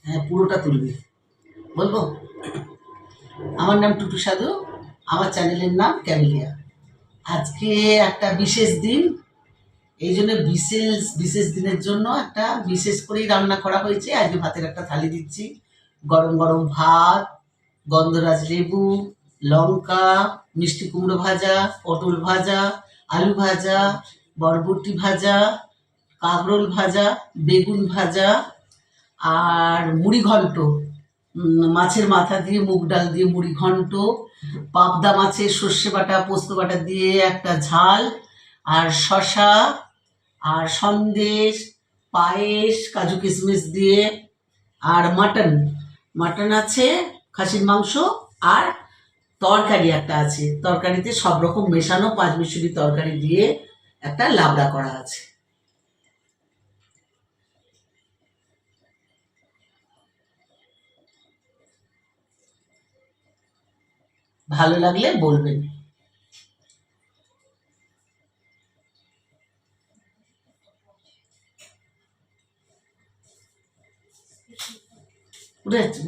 হ্যাঁ, পুরোটা তুলবি। বলবো? আমার নাম টুটু সাধু, আমার চ্যানেলের নাম ক্যামেলিয়া। আজকে একটা বিশেষ দিন, এই জন্য বিশেষ বিশেষ দিনের জন্য একটা বিশেষ করেই রান্না করা হয়েছে। আজকে ভাতের একটা থালি দিচ্ছি, গরম গরম ভাত, গন্ধরাজ লেবু, লঙ্কা, মিষ্টি কুমড়ো ভাজা, পটল ভাজা, আলু ভাজা, বরবটি ভাজা, কাঁকরোল ভাজা, বেগুন ভাজা, আর মুড়ি ঘন্ট, মাছের মাথা দিয়ে মুগ ডাল দিয়ে মুড়ি ঘন্ট, পাবদা মাছের সর্ষে বাটা পোস্ত বাটা দিয়ে একটা ঝাল, আর শশা, আর সন্দেশ, পায়েস কাজু কিশমিশ দিয়ে, আর মাটন, মাটন আছে, খাসির মাংস, আর তরকারি একটা আছে। তরকারিতে সব রকম মেশানো পাঁচমিশালি তরকারি দিয়ে একটা লাবড়া করা আছে। ভালো লাগলে বলবেন। উঠে যাচ্ছে।